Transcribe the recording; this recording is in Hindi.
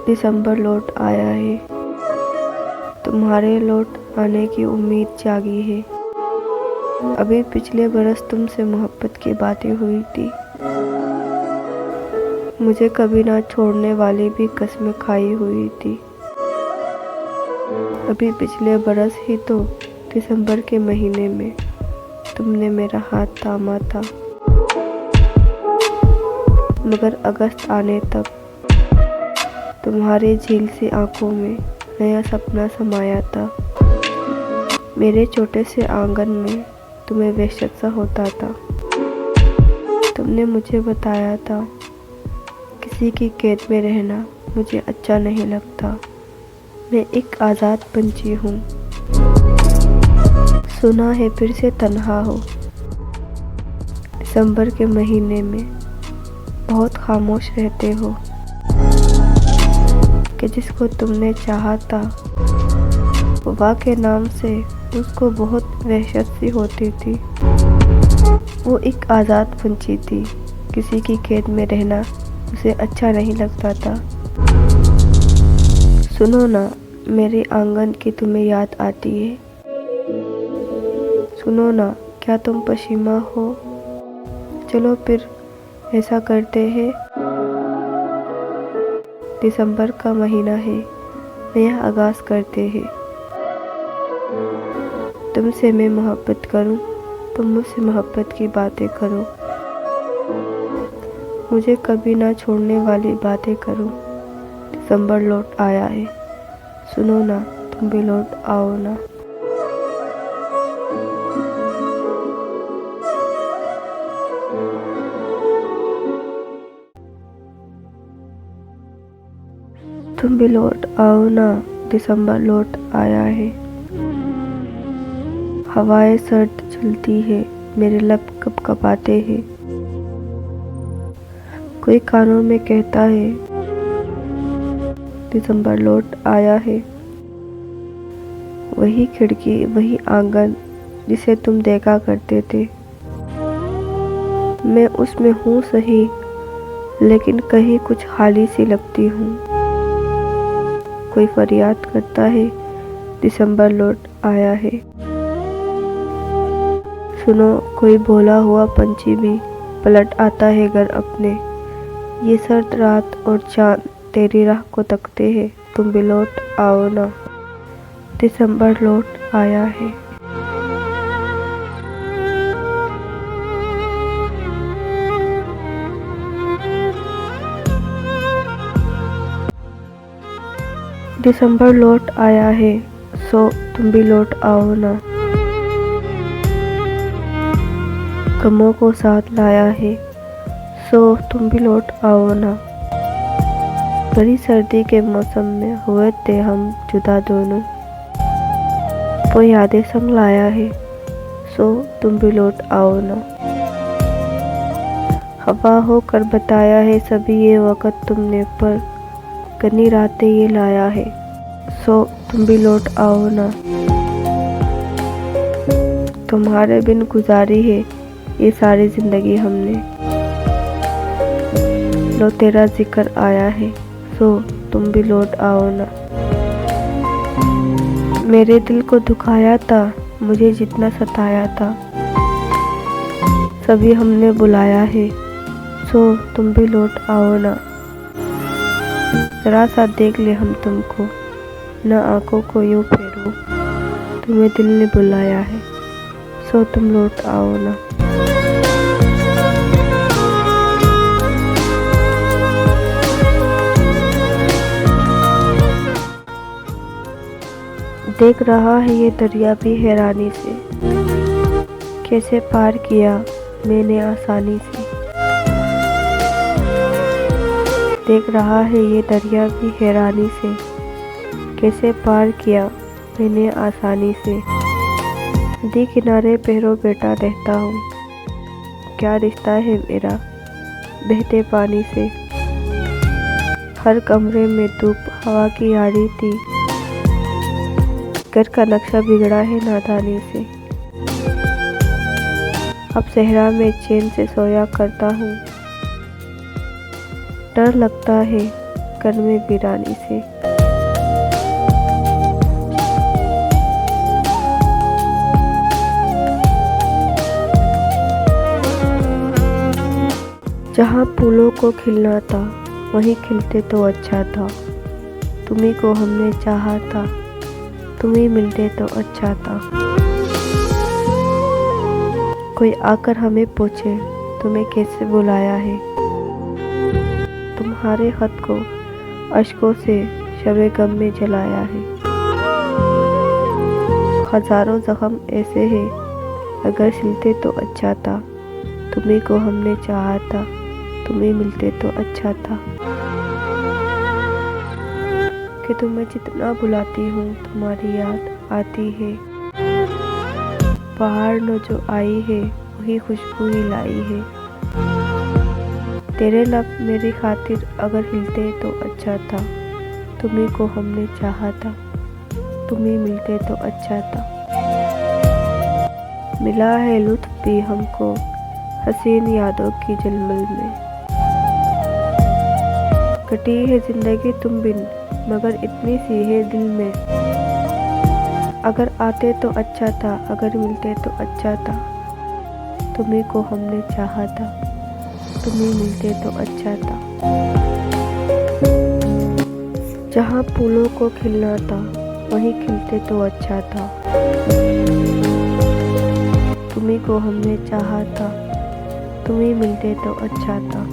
दिसंबर लौट आया है, तुम्हारे लौट आने की उम्मीद जागी है। अभी पिछले बरस तुमसे मोहब्बत की बातें हुई थी, मुझे कभी ना छोड़ने वाली भी कसमें खाई हुई थी। अभी पिछले बरस ही तो दिसंबर के महीने में तुमने मेरा हाथ थामा था, मगर अगस्त आने तक तुम्हारे झील सी आंखों में नया सपना समाया था। मेरे छोटे से आंगन में तुम्हें वहशत सा होता था। तुमने मुझे बताया था किसी की कैद में रहना मुझे अच्छा नहीं लगता, मैं एक आज़ाद पंछी हूँ। सुना है फिर से तन्हा हो, दिसंबर के महीने में बहुत खामोश रहते हो कि जिसको तुमने चाहा था वफा के नाम से उसको बहुत वहशत सी होती थी। वो एक आज़ाद पंछी थी, किसी की कैद में रहना उसे अच्छा नहीं लगता था। सुनो ना, मेरे आंगन की तुम्हें याद आती है? सुनो ना, क्या तुम पसीमा हो? चलो फिर ऐसा करते हैं, दिसंबर का महीना है, नया आगाज़ करते हैं। तुमसे मैं मोहब्बत करूं, तुम मुझसे मोहब्बत की बातें करो, मुझे कभी ना छोड़ने वाली बातें करो। दिसंबर लौट आया है, सुनो ना, तुम भी लौट आओ ना। तुम भी लौट आओ ना, दिसंबर लौट आया है। हवाएं सर्द चलती है, मेरे लब कपकपाते हैं। कोई कानों में कहता है दिसंबर लौट आया है। वही खिड़की, वही आंगन जिसे तुम देखा करते थे, मैं उसमें हूँ सही, लेकिन कहीं कुछ खाली सी लगती हूँ। कोई फरियाद करता है दिसंबर लौट आया है। सुनो, कोई भोला हुआ पंछी भी पलट आता है घर अपने। ये सर्द रात और चांद तेरी राह को तकते हैं, तुम भी लौट आओ ना, दिसंबर लौट आया है। दिसंबर लौट आया है, सो तुम भी लौट आओ ना। गमों को साथ लाया है, सो तुम भी लौट आओ ना। बड़ी सर्दी के मौसम में हुए थे हम जुदा दोनों, वो यादें संग लाया है, सो तुम भी लौट आओ ना। हवा होकर बताया है सभी ये वक़्त तुमने, पर घनी रातें ये लाया है, सो तुम भी लौट आओ ना। तुम्हारे बिन गुजारी है ये सारी जिंदगी हमने, लो तेरा जिक्र आया है, सो तुम भी लौट आओ ना। मेरे दिल को दुखाया था, मुझे जितना सताया था, सभी हमने बुलाया है, सो तुम भी लौट आओ ना। जरा सा देख ले हम तुमको, न आंखों को यूं फेरो, तुम्हें दिल ने बुलाया है, सो तुम लौट आओ ना। देख रहा है ये दरिया भी हैरानी से, कैसे पार किया मैंने आसानी से। देख रहा है ये दरिया भी हैरानी से, कैसे पार किया मैंने आसानी से। नदी किनारे पैरों बैठा रहता हूँ, क्या रिश्ता है मेरा बहते पानी से। हर कमरे में धूप हवा की आ रही थी, घर का नक्शा बिगड़ा है नादानी से। अब सहरा में चैन से सोया करता हूँ, डर लगता है चक्कर में वीरानी से। जहाँ फूलों को खिलना था वहीं खिलते तो अच्छा था। तुम्हीं को हमने चाहा था, तुम्हीं मिलते तो अच्छा था। कोई आकर हमें पूछे तुम्हें कैसे बुलाया है, तुम्हारे खत को अश्कों से शबे गम में जलाया है। हजारों जख्म ऐसे हैं अगर सिलते तो अच्छा था। तुम्हीं को हमने चाहा था, तुम्हीं मिलते तो अच्छा था। कि तुम्हें जितना बुलाती हूँ तुम्हारी याद आती है। बाहर न जो आई है वही खुशबू ही लाई है। तेरे लब मेरी खातिर अगर हिलते तो अच्छा था। तुम्हीं को हमने चाहा था, तुम्हीं मिलते तो अच्छा था। मिला है लुत्फ भी हमको हसीन यादों की झलमल में। कटी है जिंदगी तुम बिन मगर इतनी सी है दिल में। अगर आते तो अच्छा था, अगर मिलते तो अच्छा था। तुम्हीं को हमने चाहा था, तुम्हीं मिलते तो अच्छा था। जहाँ फूलों को खिलना था वहीं खिलते तो अच्छा था। तुम्हीं को हमने चाहा था, तुम्हीं मिलते तो अच्छा था।